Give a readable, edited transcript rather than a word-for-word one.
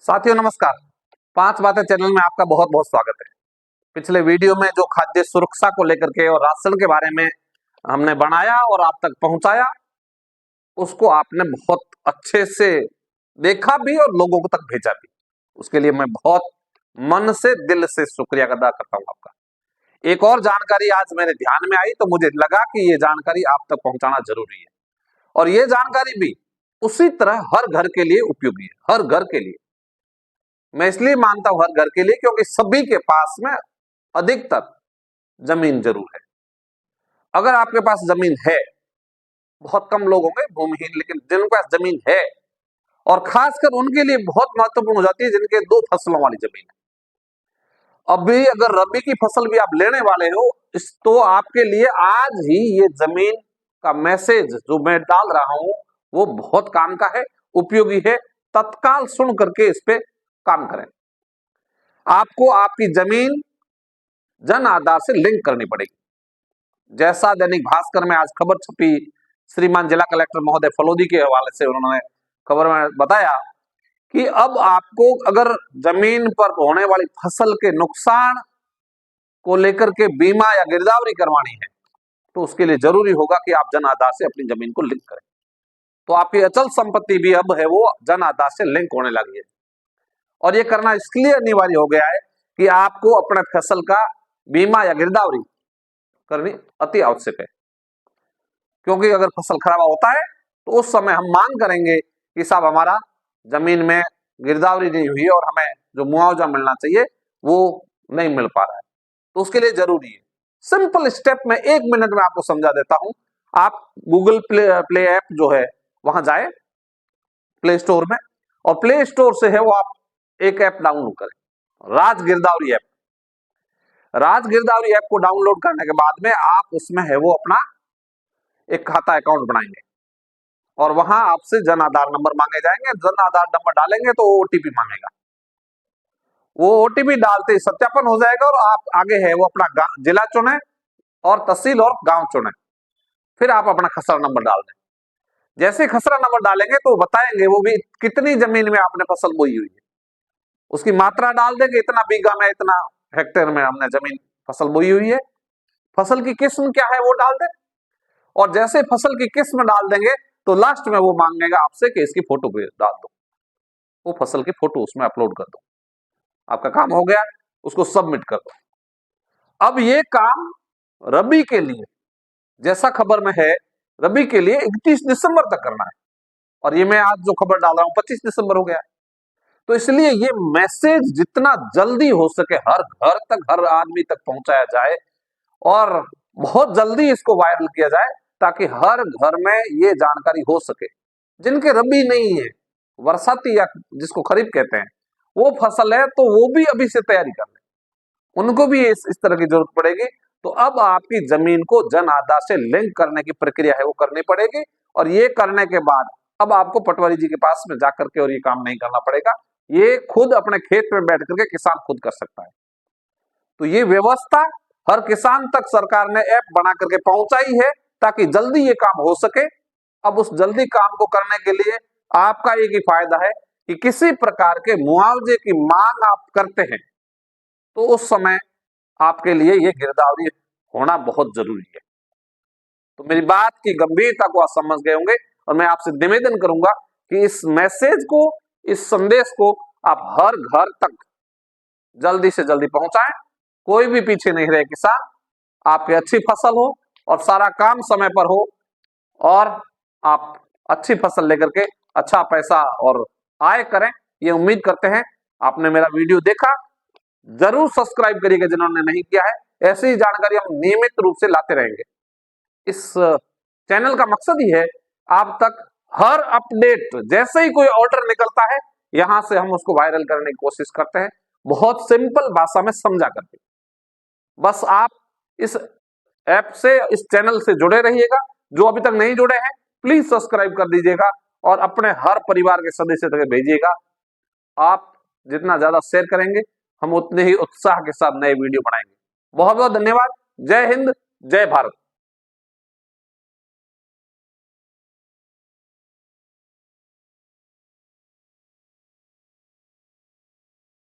साथियों नमस्कार। पांच बातें चैनल में आपका बहुत बहुत स्वागत है। पिछले वीडियो में जो खाद्य सुरक्षा को लेकर के और राशन के बारे में हमने बनाया और आप तक पहुंचाया, उसको आपने बहुत अच्छे से देखा भी और लोगों को तक भेजा भी। उसके लिए मैं बहुत मन से दिल से शुक्रिया अदा करता हूं आपका। एक और जानकारी आज मेरे ध्यान में आई तो मुझे लगा कि ये जानकारी आप तक पहुंचाना जरूरी है, और ये जानकारी भी उसी तरह हर घर के लिए उपयोगी है। हर घर के लिए, मैं इसलिए मानता हूं हर घर के लिए, क्योंकि सभी के पास में अधिकतर जमीन जरूर है। अगर आपके पास जमीन है, बहुत कम लोग होंगे भूमिहीन, लेकिन जिनके पास जमीन है, और खासकर उनके लिए बहुत महत्वपूर्ण हो जाती है जिनके दो फसलों वाली जमीन है। अभी अगर रबी की फसल भी आप लेने वाले हो, इस तो आपके लिए आज ही ये जमीन का मैसेज जो मैं डाल रहा हूं वो बहुत काम का है, उपयोगी है। तत्काल सुन करके इस पे काम करें। आपको आपकी जमीन जन आधार से लिंक करनी पड़ेगी। जैसा दैनिक भास्कर में आज खबर छपी, श्रीमान जिला कलेक्टर महोदय फलोदी के हवाले से उन्होंने खबर में बताया कि अब आपको अगर जमीन पर होने वाली फसल के नुकसान को लेकर के बीमा या गिरदावरी करवानी है, तो उसके लिए जरूरी होगा कि आप जन आधार से अपनी जमीन को लिंक करें। तो आपकी अचल संपत्ति भी अब है वो जन आधार से लिंक होने लगी है, और ये करना इसलिए अनिवार्य हो गया है कि आपको अपने फसल का बीमा या गिरदावरी करनी अति आवश्यक है। क्योंकि अगर फसल खराब होता है तो उस समय हम मांग करेंगे कि साहब हमारा जमीन में गिरदावरी नहीं हुई और हमें जो मुआवजा मिलना चाहिए वो नहीं मिल पा रहा है। तो उसके लिए जरूरी है, सिंपल स्टेप में 1 मिनट में आपको समझा देता हूं। आप गूगल प्ले ऐप जो है वहां जाए, प्ले स्टोर में, और प्ले स्टोर से है वो आप एक ऐप डाउनलोड करें, राज गिरदावरी ऐप। राज गिरदावरी ऐप को डाउनलोड करने के बाद में आप उसमें है वो अपना एक खाता अकाउंट बनाएंगे, और वहां आपसे जन आधार नंबर मांगे जाएंगे। जन आधार नंबर डालेंगे तो ओटीपी मांगेगा। वो ओटीपी डालते ही सत्यापन हो जाएगा, और आप आगे है वो अपना जिला चुने और तहसील और गांव चुने। फिर आप अपना खसरा नंबर डाल दें। जैसे खसरा नंबर डालेंगे तो बताएंगे वो भी कितनी जमीन में आपने फसल बोई हुई है, उसकी मात्रा डाल देंगे, इतना बीघा में इतना हेक्टेयर में हमने जमीन फसल बोई हुई है। फसल की किस्म क्या है वो डाल दें, और जैसे फसल की किस्म डाल देंगे तो लास्ट में वो मांगेगा आपसे कि इसकी फोटो डाल दो। वो फसल की फोटो उसमें अपलोड कर दो, आपका काम हो गया, उसको सबमिट कर दो। अब ये काम रबी के लिए, जैसा खबर में है, रबी के लिए 31 दिसंबर तक करना है, और ये मैं आज जो खबर डाल रहा हूं 25 दिसंबर हो गया। तो इसलिए ये मैसेज जितना जल्दी हो सके हर घर तक, हर आदमी तक पहुंचाया जाए, और बहुत जल्दी इसको वायरल किया जाए, ताकि हर घर में ये जानकारी हो सके। जिनके रबी नहीं है, बरसाती या जिसको खरीफ कहते हैं, वो फसल है, तो वो भी अभी से तैयारी कर ले, उनको भी इस तरह की जरूरत पड़ेगी। तो अब आपकी जमीन को जन आधार से लिंक करने की प्रक्रिया है वो करनी पड़ेगी, और ये करने के बाद अब आपको पटवारी जी के पास में जाकर के और ये काम नहीं करना पड़ेगा। ये खुद अपने खेत में बैठ करके किसान खुद कर सकता है। तो ये व्यवस्था हर किसान तक सरकार ने ऐप बना करके पहुंचाई है, ताकि जल्दी ये काम हो सके। अब उस जल्दी काम को करने के लिए आपका एक ही फायदा है कि किसी प्रकार के मुआवजे की मांग आप करते हैं तो उस समय आपके लिए ये गिरदावरी होना बहुत जरूरी है। तो मेरी बात की गंभीरता को आप समझ गए होंगे, और मैं आपसे निवेदन करूंगा कि इस मैसेज को, इस संदेश को आप हर घर तक जल्दी से जल्दी पहुंचाएं। कोई भी पीछे नहीं रहे किसान, आपकी अच्छी फसल हो और सारा काम समय पर हो, और आप अच्छी फसल लेकर के अच्छा पैसा और आय करें, ये उम्मीद करते हैं। आपने मेरा वीडियो देखा, जरूर सब्सक्राइब करिएगा जिन्होंने नहीं किया है। ऐसी जानकारी हम नियमित रूप से लाते रहेंगे। इस चैनल का मकसद ही है आप तक हर अपडेट, जैसे ही कोई ऑर्डर निकलता है, यहां से हम उसको वायरल करने की कोशिश करते हैं, बहुत सिंपल भाषा में समझा करके। बस आप इस ऐप से, इस चैनल से जुड़े रहिएगा। जो अभी तक नहीं जुड़े हैं प्लीज सब्सक्राइब कर दीजिएगा, और अपने हर परिवार के सदस्य तक भेजिएगा। आप जितना ज्यादा शेयर करेंगे, हम उतने ही उत्साह के साथ नए वीडियो बनाएंगे। बहुत बहुत धन्यवाद। जय हिंद, जय भारत।